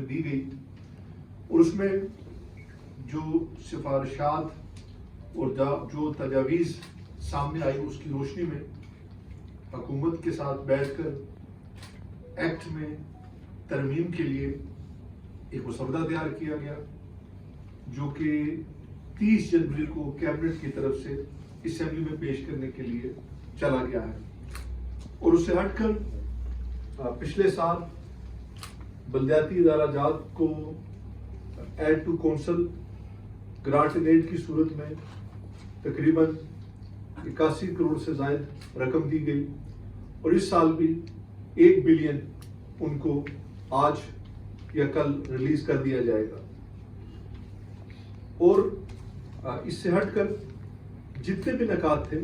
میں دی گئی، اور اس میں جو سفارشات اور جو تجاویز سامنے آئی اس کی روشنی میں حکومت کے ساتھ بیٹھ کر ایکٹ میں ترمیم کے لیے ایک مسودہ تیار کیا گیا، جو کہ 30 جنوری کو کیبنٹ کی طرف سے اسمبلی میں پیش کرنے کے لیے چلا گیا ہے۔ اور اس سے ہٹ کر پچھلے سال بلدیاتی ادارہ جات کو aid to council grant in aid کی صورت میں تقریباً 81 کروڑ سے زائد رقم دی گئی، اور اس سال بھی 1 بلین ان کو آج یا کل ریلیز کر دیا جائے گا۔ اور اس سے ہٹ کر جتنے بھی نکات تھے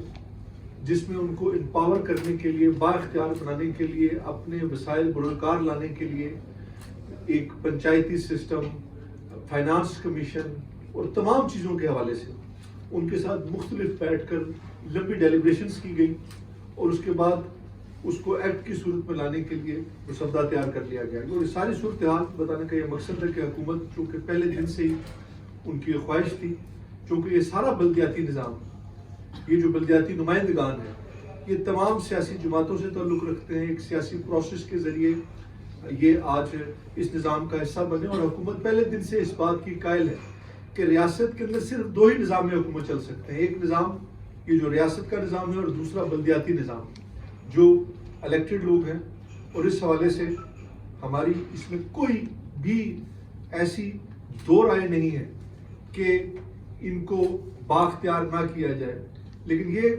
جس میں ان کو امپاور کرنے کے لیے، با اختیار بنانے کے لیے، اپنے وسائل بروکار لانے کے لیے ایک پنچایتی سسٹم، فائنانس کمیشن اور تمام چیزوں کے حوالے سے ان کے ساتھ مختلف بیٹھ کر لمبی ڈیلیبریشنز کی گئی، اور اس کے بعد اس کو ایکٹ کی صورت میں لانے کے لیے مسودہ تیار کر لیا گیا۔ اور یہ ساری صورتحال بتانے کا یہ مقصد ہے کہ حکومت چونکہ پہلے دن سے ہی ان کی خواہش تھی، چونکہ یہ سارا بلدیاتی نظام، یہ جو بلدیاتی نمائندگان ہیں، یہ تمام سیاسی جماعتوں سے تعلق رکھتے ہیں، ایک سیاسی پروسیس کے ذریعے یہ آج اس نظام کا حصہ بنے، اور حکومت پہلے دن سے اس بات کی قائل ہے کہ ریاست کے اندر صرف 2 ہی نظام میں حکومت چل سکتے ہیں، ایک نظام یہ جو ریاست کا نظام ہے، اور دوسرا بلدیاتی نظام جو الیکٹڈ لوگ ہیں۔ اور اس حوالے سے ہماری اس میں کوئی بھی ایسی دو رائے نہیں ہے کہ ان کو بااختیار نہ کیا جائے، لیکن یہ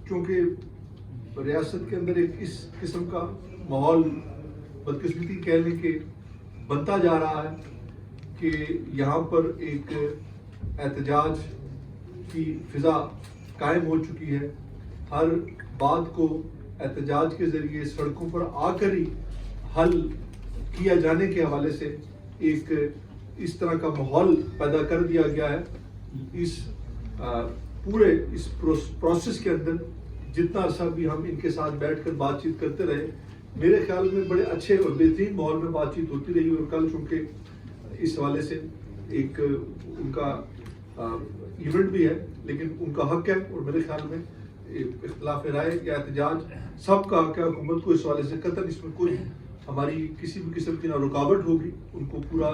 چونکہ ریاست کے اندر ایک اس قسم کا ماحول بدقسمتی کہہ لیں کہ بنتا جا رہا ہے کہ یہاں پر ایک احتجاج کی فضا قائم ہو چکی ہے، ہر بات کو احتجاج کے ذریعے سڑکوں پر آ کر ہی حل کیا جانے کے حوالے سے ایک اس طرح کا ماحول پیدا کر دیا گیا ہے۔ اس پورے اس پروسیس کے اندر جتنا عرصہ بھی ہم ان کے ساتھ بیٹھ کر بات چیت کرتے رہے، میرے خیال میں بڑے اچھے اور بہترین ماحول میں بات چیت ہوتی رہی، اور کل چونکہ اس حوالے سے ایک ان کا ایونٹ بھی ہے، لیکن ان کا حق ہے، اور میرے خیال میں اختلاف رائے یا احتجاج سب کا حق ہے۔ حکومت کو اس حوالے سے قطعاً اس میں کوئی ہماری کسی بھی قسم کی نہ رکاوٹ ہوگی، ان کو پورا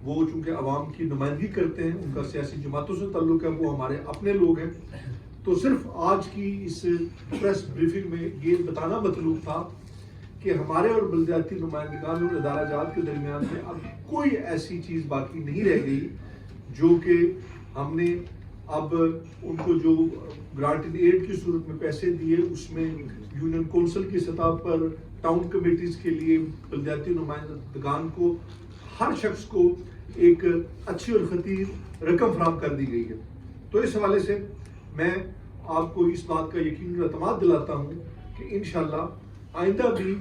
وہ چونکہ عوام کی نمائندگی کرتے ہیں، ان کا سیاسی جماعتوں سے تعلق ہے، وہ ہمارے اپنے لوگ ہیں۔ تو صرف آج کی اس پریس بریفنگ میں یہ بتانا مطلوب تھا کہ ہمارے اور بلدیاتی نمائندگان اور ادارہ جات کے درمیان میں اب کوئی ایسی چیز باقی نہیں رہ گئی جو کہ ہم نے اب ان کو جو گرانٹ ان ایڈ کی صورت میں پیسے دیے، اس میں یونین کونسل کی سطح پر ٹاؤن کمیٹیز کے لیے بلدیاتی نمائندگان کو ہر شخص کو ایک اچھی اور خطیر رقم فراہم کر دی گئی ہے۔ تو اس حوالے سے میں آپ کو اس بات کا یقین اور اعتماد دلاتا ہوں کہ انشاءاللہ آئندہ بھی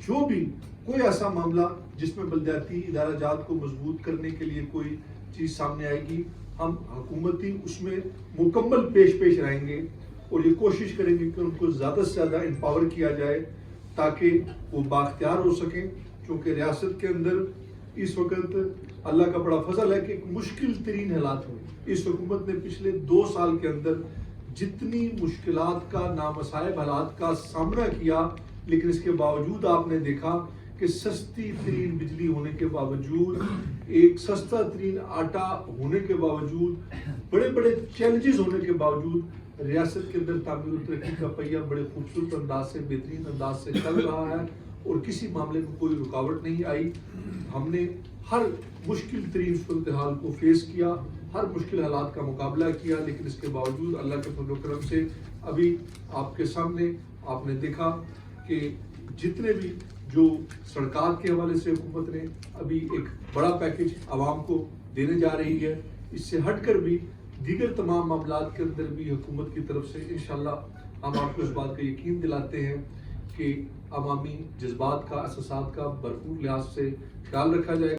جو بھی کوئی ایسا معاملہ جس میں بلدیاتی ادارہ جات کو مضبوط کرنے کے لیے کوئی چیز سامنے آئے گی، ہم حکومتی اس میں مکمل پیش رہیں گے، اور یہ کوشش کریں گے کہ ان کو زیادہ سے زیادہ امپاور کیا جائے تاکہ وہ بااختیار ہو سکیں، کیونکہ ریاست کے اندر اس وقت اللہ کا بڑا فضل ہے کہ ایک مشکل ترین حالات ہوئے۔ اس حکومت نے پچھلے 2 سال کے اندر جتنی مشکلات کا، نامصائب حالات کا سامنا کیا، لیکن اس کے باوجود آپ نے دیکھا کہ سستی ترین بجلی ہونے کے باوجود، ایک سستا ترین آٹا ہونے کے باوجود، بڑے بڑے چیلنجز ہونے کے باوجود ریاست کے اندر تعمیر و ترقی کا پہیہ بڑے خوبصورت انداز سے، بہترین انداز سے چل رہا ہے، اور کسی معاملے میں کوئی رکاوٹ نہیں آئی۔ ہم نے ہر مشکل ترین صورتحال کو فیس کیا، ہر مشکل حالات کا مقابلہ کیا، لیکن اس کے باوجود اللہ کے فضل و کرم سے ابھی آپ کے سامنے آپ نے دیکھا کہ جتنے بھی جو سڑکات کے حوالے سے حکومت نے ابھی ایک بڑا پیکج عوام کو دینے جا رہی ہے، اس سے ہٹ کر بھی دیگر تمام معاملات کے اندر بھی حکومت کی طرف سے انشاءاللہ ہم آپ کو اس بات کا یقین دلاتے ہیں کہ عوامی جذبات کا، احساسات کا بھرپور لحاظ سے خیال رکھا جائے گا۔